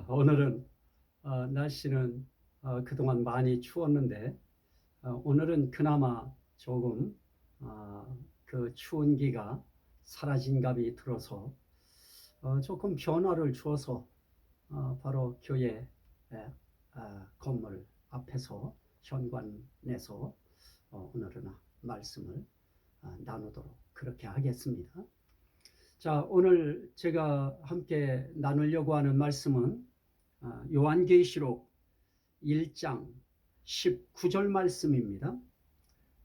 오늘은 날씨는 그동안 많이 추웠는데 오늘은 그나마 조금 그 추운 기가 사라진 감이 들어서 조금 변화를 주어서 바로 교회 건물 앞에서 현관내서 오늘은 말씀을 나누도록 그렇게 하겠습니다. 자, 오늘 제가 함께 나누려고 하는 말씀은 요한계시록 1장 19절 말씀입니다.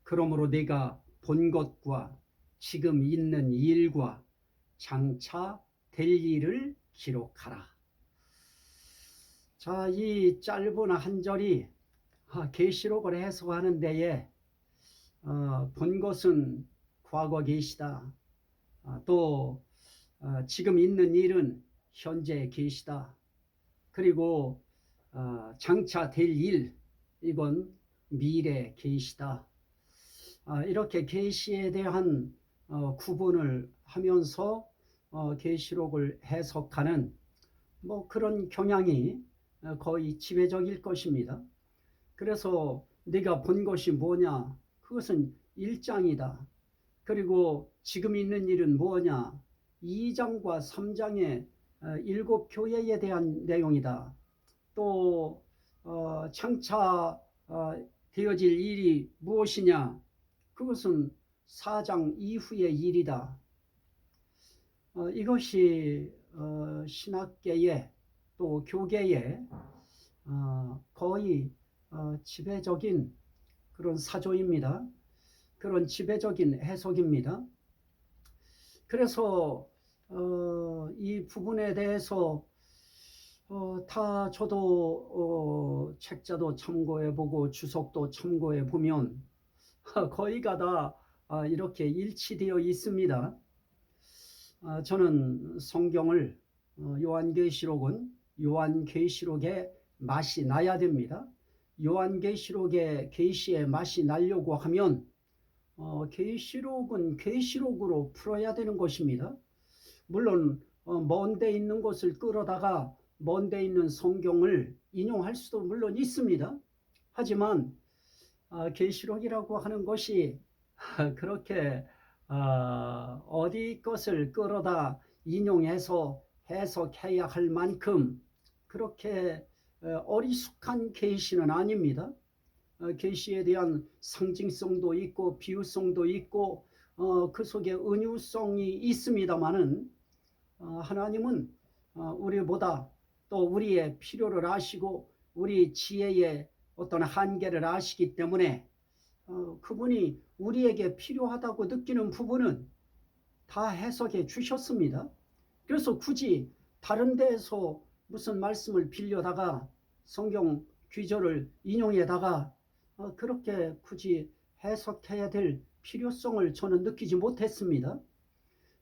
그러므로 네가 본 것과 지금 있는 일과 장차 될 일을 기록하라. 자, 이 짧은 한 절이 계시록을 해석하는 데에 본 것은 과거 계시다. 또 지금 있는 일은 현재 계시다. 그리고 장차 될 일, 이건 미래 계시다. 이렇게 계시에 대한 구분을 하면서 계시록을 해석하는 그런 경향이 거의 지배적일 것입니다. 그래서 네가 본 것이 뭐냐? 그것은 1장이다. 그리고 지금 있는 일은 뭐냐? 2장과 3장의 7교회에 대한 내용이다. 또 장차 되어질 일이 무엇이냐? 그것은 4장 이후의 일이다. 이것이 신학계의 또 교계의 거의 지배적인 그런 사조입니다. 그런 지배적인 해석입니다. 그래서 이 부분에 대해서 다 저도 책자도 참고해보고 주석도 참고해보면 거의가 다 이렇게 일치되어 있습니다. 저는 성경을 요한계시록은 요한계시록의 맛이 나야 됩니다. 요한계시록의 계시의 맛이 나려고 하면 계시록은 계시록으로 풀어야 되는 것입니다. 물론 먼 데 있는 것을 끌어다가 먼 데 있는 성경을 인용할 수도 물론 있습니다. 하지만 계시록이라고 하는 것이 그렇게 어디 것을 끌어다 인용해서 해석해야 할 만큼 그렇게 어리숙한 계시는 아닙니다. 계시에 대한 상징성도 있고 비유성도 있고 그 속에 은유성이 있습니다마는 하나님은 우리보다 또 우리의 필요를 아시고 우리 지혜의 어떤 한계를 아시기 때문에 그분이 우리에게 필요하다고 느끼는 부분은 다 해석해 주셨습니다. 그래서 굳이 다른 데에서 무슨 말씀을 빌려다가 성경 귀절을 인용해다가 그렇게 굳이 해석해야 될 필요성을 저는 느끼지 못했습니다.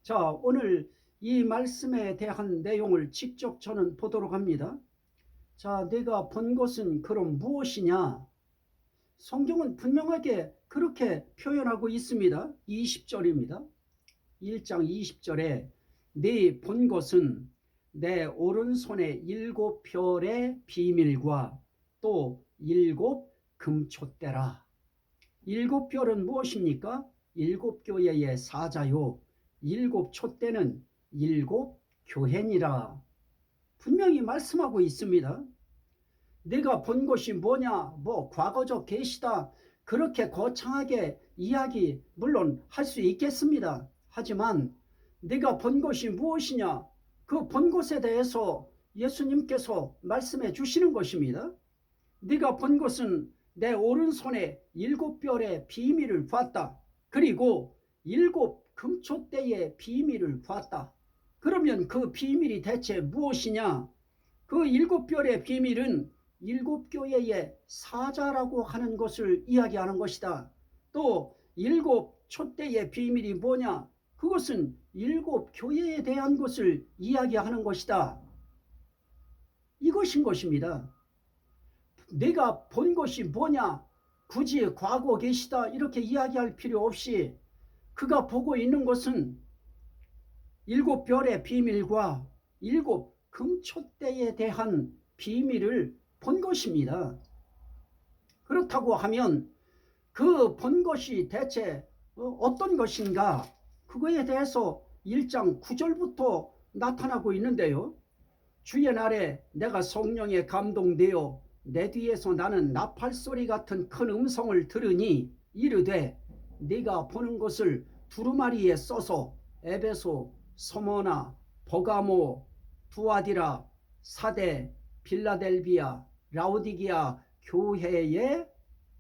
자, 오늘 이 말씀에 대한 내용을 직접 저는 보도록 합니다. 자, 내가 본 것은 그럼 무엇이냐? 성경은 분명하게 그렇게 표현하고 있습니다. 20절입니다. 1장 20절에 네 본 것은 내 오른손의 7별의 비밀과 또 7 금촛대라. 7별은 무엇입니까? 7교회의 사자요. 7 촛대는 7 교회니라. 분명히 말씀하고 있습니다. 내가 본 것이 뭐냐? 과거적 계시다. 그렇게 거창하게 이야기 물론 할 수 있겠습니다. 하지만 내가 본 것이 무엇이냐? 그 본 것에 대해서 예수님께서 말씀해 주시는 것입니다. 네가 본 것은 내 오른손에 7별의 비밀을 봤다. 그리고 7 금촛대의 비밀을 봤다. 그러면 그 비밀이 대체 무엇이냐? 그 7별의 비밀은 7교회의 사자라고 하는 것을 이야기하는 것이다. 또 7 촛대의 비밀이 뭐냐? 그것은 7 교회에 대한 것을 이야기하는 것이다. 이것인 것입니다. 내가 본 것이 뭐냐? 굳이 과거 계시다 이렇게 이야기할 필요 없이 그가 보고 있는 것은 7 별의 비밀과 7 금촛대에 대한 비밀을 본 것입니다. 그렇다고 하면 그 본 것이 대체 어떤 것인가, 그거에 대해서 1장 9절부터 나타나고 있는데요. 주의 날에 내가 성령에 감동되어 내 뒤에서 나는 나팔소리 같은 큰 음성을 들으니 이르되 네가 보는 것을 두루마리에 써서 에베소, 서머나, 버가모, 두아디라, 사대, 빌라델비아, 라오디기아 교회에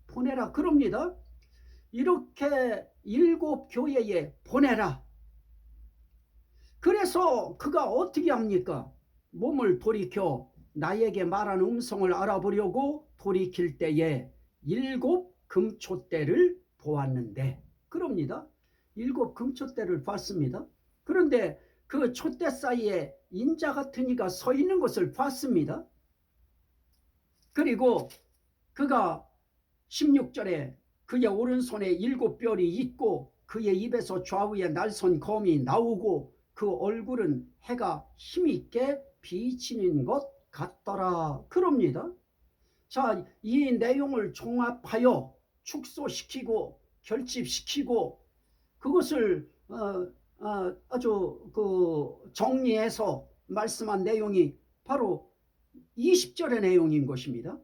보내라 그럽니다. 이렇게 7 교회에 보내라. 그래서 그가 어떻게 합니까? 몸을 돌이켜 나에게 말한 음성을 알아보려고 돌이킬 때에 7 금촛대를 보았는데 그럽니다. 7 금촛대를 봤습니다. 그런데 그 촛대 사이에 인자 같은 이가 서 있는 것을 봤습니다. 그리고 그가 16절에 그의 오른손에 7 뼈리 있고 그의 입에서 좌우에 날선 검이 나오고 그 얼굴은 해가 힘있게 비치는 것 같더라 그럽니다. 자, 이 내용을 종합하여 축소시키고 결집시키고 그것을 아주 정리해서 말씀한 내용이 바로 20절의 내용인 것입니다.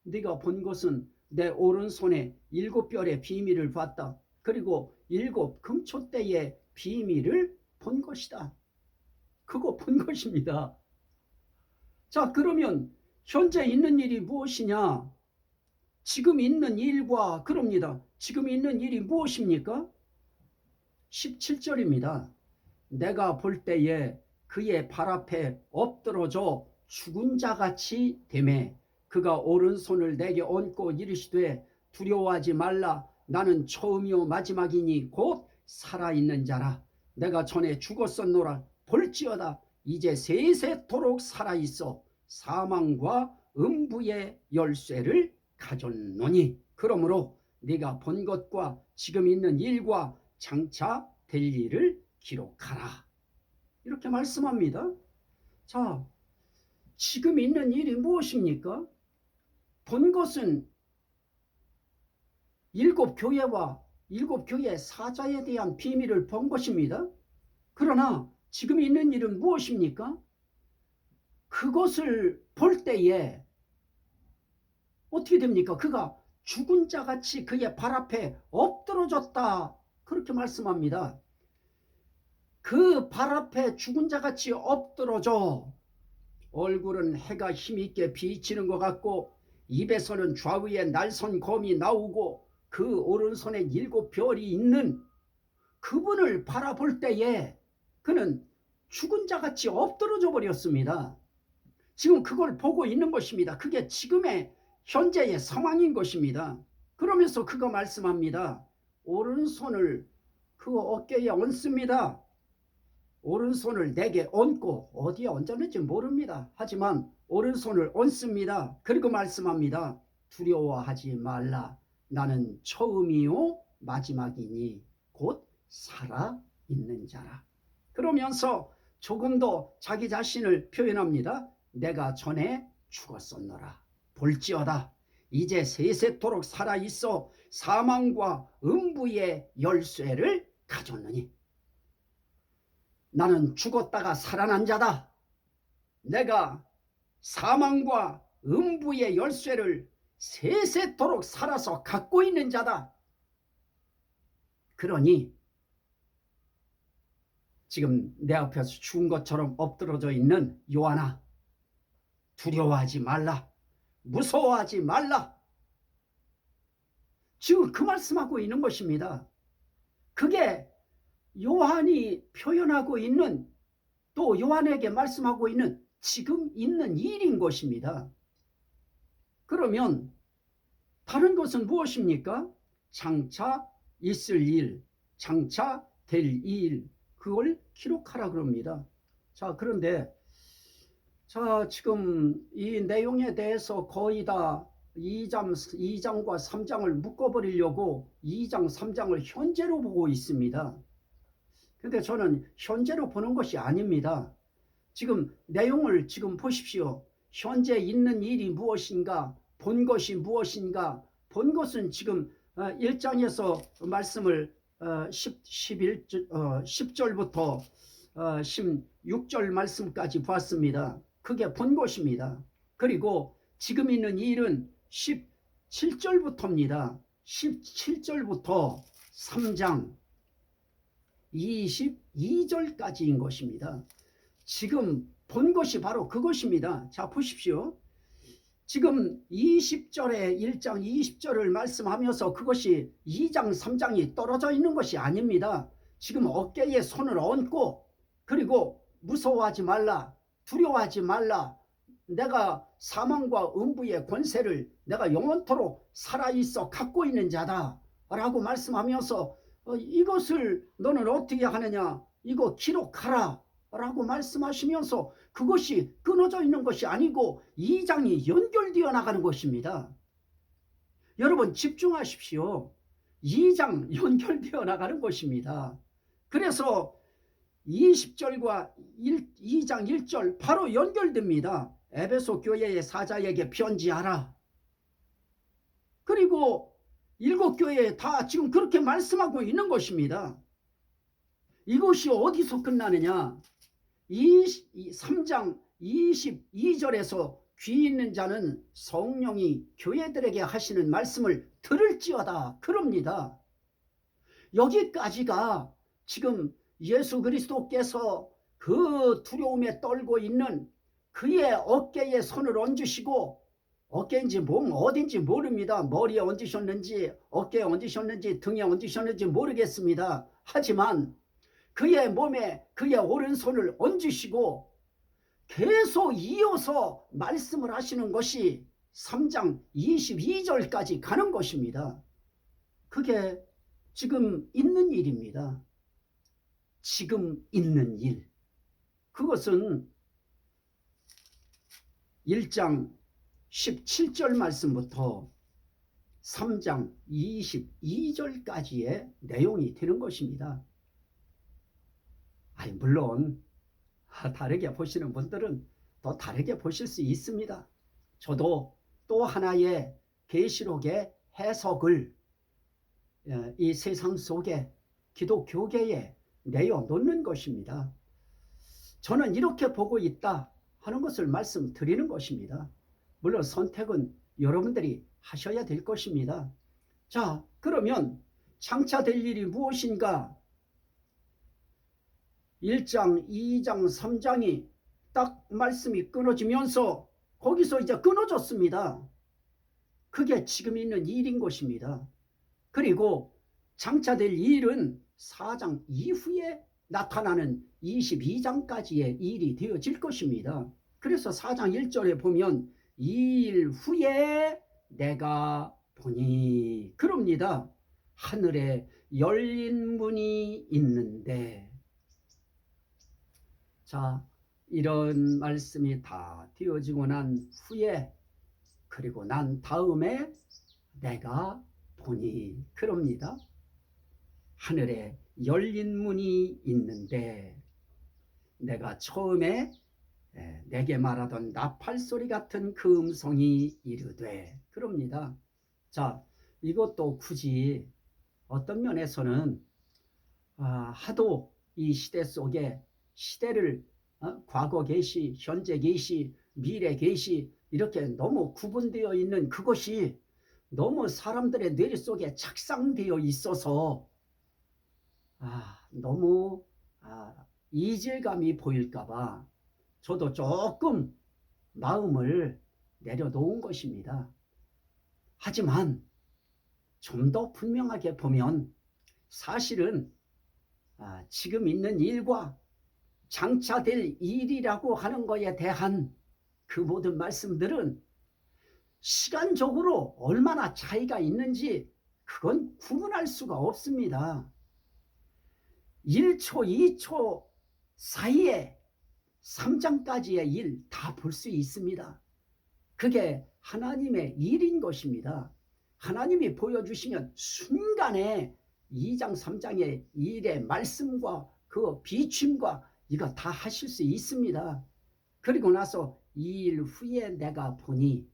네가 본 것은 내 오른손에 7 뼈의 비밀을 봤다. 그리고 7 금촛대의 비밀을 본 것이다. 그거 본 것입니다. 자, 그러면 현재 있는 일이 무엇이냐? 지금 있는 일과 그럽니다. 지금 있는 일이 무엇입니까? 17절입니다. 내가 볼 때에 그의 발 앞에 엎드러져 죽은 자같이 되매 그가 오른손을 내게 얹고 이르시되 두려워하지 말라. 나는 처음이요 마지막이니 곧 살아있는 자라. 내가 전에 죽었었노라. 볼지어다 이제 세세토록 살아있어 사망과 음부의 열쇠를 가졌노니 그러므로 네가 본 것과 지금 있는 일과 장차 될 일을 기록하라. 이렇게 말씀합니다. 자, 지금 있는 일이 무엇입니까? 본 것은 7 교회와 7 교회 사자에 대한 비밀을 본 것입니다. 그러나 지금 있는 일은 무엇입니까? 그것을 볼 때에 어떻게 됩니까? 그가 죽은 자같이 그의 발 앞에 엎드러졌다. 그렇게 말씀합니다. 그 발 앞에 죽은 자같이 엎드러져 얼굴은 해가 힘있게 비치는 것 같고 입에서는 좌우에 날선 검이 나오고 그 오른손에 7 별이 있는 그분을 바라볼 때에 그는 죽은 자같이 엎드러져 버렸습니다. 지금 그걸 보고 있는 것입니다. 그게 지금의 현재의 상황인 것입니다. 그러면서 그가 말씀합니다. 오른손을 그 어깨에 얹습니다. 오른손을 내게 얹고 어디에 얹었는지 모릅니다. 하지만 오른손을 얹습니다. 그리고 말씀합니다. 두려워하지 말라. 나는 처음이요 마지막이니 곧 살아있는 자라. 그러면서 조금 더 자기 자신을 표현합니다. 내가 전에 죽었었노라. 볼지어다 이제 세세토록 살아있어 사망과 음부의 열쇠를 가졌느니 나는 죽었다가 살아난 자다. 내가 사망과 음부의 열쇠를 세세토록 살아서 갖고 있는 자다. 그러니 지금 내 앞에서 죽은 것처럼 엎드러져 있는 요한아, 두려워하지 말라. 무서워하지 말라. 지금 그 말씀하고 있는 것입니다. 그게 요한이 표현하고 있는, 또 요한에게 말씀하고 있는 지금 있는 일인 것입니다. 그러면 다른 것은 무엇입니까? 장차 있을 일, 장차 될 일, 그걸 기록하라 그럽니다. 자, 그런데 자, 지금 이 내용에 대해서 거의 다 2장과 3장을 묶어버리려고 2장, 3장을 현재로 보고 있습니다. 근데 저는 현재로 보는 것이 아닙니다. 지금 내용을 지금 보십시오. 현재 있는 일이 무엇인가? 본 것이 무엇인가? 본 것은 지금 1장에서 말씀을 10절부터 16절 말씀까지 보았습니다. 그게 본 것입니다. 그리고 지금 있는 일은 17절부터입니다. 17절부터 3장 22절까지인 것입니다. 지금 본 것이 바로 그것입니다. 자, 보십시오. 지금 20절에 1장 20절을 말씀하면서 그것이 2장 3장이 떨어져 있는 것이 아닙니다. 지금 어깨에 손을 얹고 그리고 무서워하지 말라, 두려워하지 말라, 내가 사망과 음부의 권세를 내가 영원토록 살아있어 갖고 있는 자다 라고 말씀하면서 이것을 너는 어떻게 하느냐, 이거 기록하라 라고 말씀하시면서 그것이 끊어져 있는 것이 아니고 2장이 연결되어 나가는 것입니다. 여러분 집중하십시오. 2장 연결되어 나가는 것입니다. 그래서 20절과 2장 1절 바로 연결됩니다. 에베소 교회의 사자에게 편지하라. 그리고 7교회에 다 지금 그렇게 말씀하고 있는 것입니다. 이것이 어디서 끝나느냐? 3장 22절에서 귀 있는 자는 성령이 교회들에게 하시는 말씀을 들을지어다 그럽니다. 여기까지가 지금 예수 그리스도께서 그 두려움에 떨고 있는 그의 어깨에 손을 얹으시고, 어깨인지 몸 어딘지 모릅니다. 머리에 얹으셨는지 어깨에 얹으셨는지 등에 얹으셨는지 모르겠습니다. 하지만 그의 몸에 그의 오른손을 얹으시고 계속 이어서 말씀을 하시는 것이 3장 22절까지 가는 것입니다. 그게 지금 있는 일입니다. 지금 있는 일. 그것은 1장 17절 말씀부터 3장 22절까지의 내용이 되는 것입니다. 물론 다르게 보시는 분들은 더 다르게 보실 수 있습니다. 저도 또 하나의 계시록의 해석을 이 세상 속에 기독교계에 내어놓는 것입니다. 저는 이렇게 보고 있다 하는 것을 말씀드리는 것입니다. 물론 선택은 여러분들이 하셔야 될 것입니다. 자, 그러면 장차될 일이 무엇인가? 1장, 2장, 3장이 딱 말씀이 끊어지면서 거기서 이제 끊어졌습니다. 그게 지금 있는 일인 것입니다. 그리고 장차될 일은 4장 이후에 나타나는 22장까지의 일이 되어질 것입니다. 그래서 4장 1절에 보면 이 일 후에 내가 보니 그럽니다. 하늘에 열린 문이 있는데. 자, 이런 말씀이 다 되어지고 난 후에 그리고 난 다음에 내가 보니 그럽니다. 하늘에 열린 문이 있는데 내가 처음에 내게 말하던 나팔소리 같은 그 음성이 이르되 그럽니다. 자, 이것도 굳이 어떤 면에서는 하도 이 시대 속에 시대를 과거 계시, 현재 계시, 미래 계시 이렇게 너무 구분되어 있는 그것이 너무 사람들의 뇌 속에 착상되어 있어서 너무 이질감이 보일까봐 저도 조금 마음을 내려놓은 것입니다. 하지만 좀 더 분명하게 보면 사실은 지금 있는 일과 장차될 일이라고 하는 것에 대한 그 모든 말씀들은 시간적으로 얼마나 차이가 있는지 그건 구분할 수가 없습니다. 1초, 2초 사이에 3장까지의 일 다 볼 수 있습니다. 그게 하나님의 일인 것입니다. 하나님이 보여주시면 순간에 2장, 3장의 일의 말씀과 그 비춤과 이거 다 하실 수 있습니다. 그리고 나서 2일 후에 내가 보니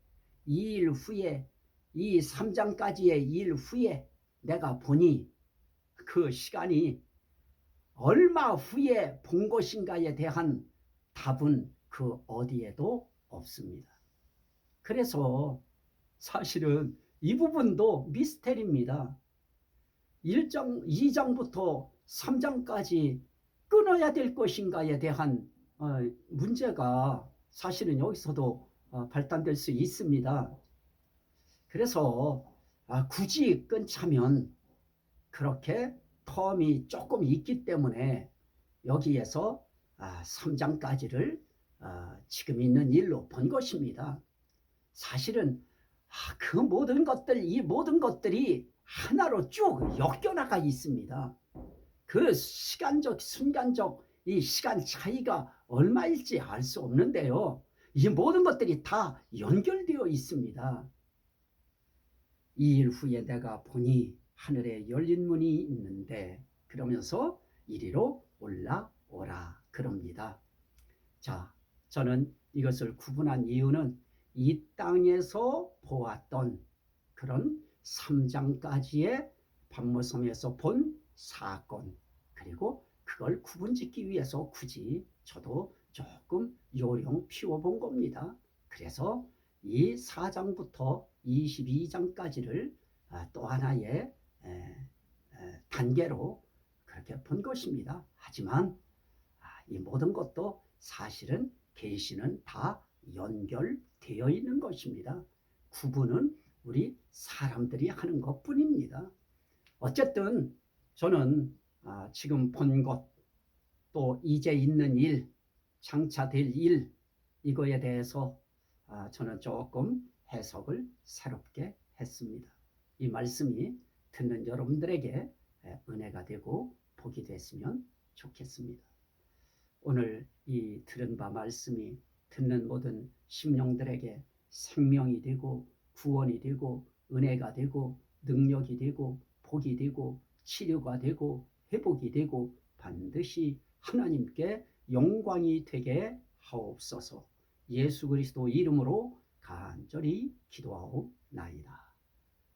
2일 후에 이 3장까지의 2일 후에 내가 보니 그 시간이 얼마 후에 본 것인가에 대한 답은 그 어디에도 없습니다. 그래서 사실은 이 부분도 미스테리입니다. 2장부터 3장까지 끊어야 될 것인가에 대한 문제가 사실은 여기서도 발단될 수 있습니다. 그래서 굳이 끊자면 그렇게 텀이 조금 있기 때문에 여기에서 3장까지를 지금 있는 일로 본 것입니다. 사실은 그 모든 것들, 이 모든 것들이 하나로 쭉 엮여나가 있습니다. 그 시간적, 순간적 이 시간 차이가 얼마일지 알 수 없는데요. 이 모든 것들이 다 연결되어 있습니다. 2일 후에 내가 보니 하늘에 열린 문이 있는데 그러면서 이리로 올라오라 그럽니다. 자, 저는 이것을 구분한 이유는 이 땅에서 보았던 그런 3장까지의 밤모섬에서 본 사건, 그리고 그걸 구분짓기 위해서 굳이 저도 조금 요령 피워본 겁니다. 그래서 이 4장부터 22장까지를 또 하나의 단계로 그렇게 본 것입니다. 하지만 이 모든 것도 사실은 계시는 다 연결되어 있는 것입니다. 구분은 우리 사람들이 하는 것뿐입니다. 어쨌든 저는 지금 본 것, 또 이제 있는 일, 장차 될 일, 이거에 대해서 저는 조금 해석을 새롭게 했습니다. 이 말씀이 듣는 여러분들에게 은혜가 되고 복이 됐으면 좋겠습니다. 오늘 이 들은 바 말씀이 듣는 모든 심령들에게 생명이 되고 구원이 되고 은혜가 되고 능력이 되고 복이 되고 치료가 되고 회복이 되고 반드시 하나님께 영광이 되게 하옵소서. 예수 그리스도 이름으로 간절히 기도하옵나이다.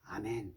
아멘.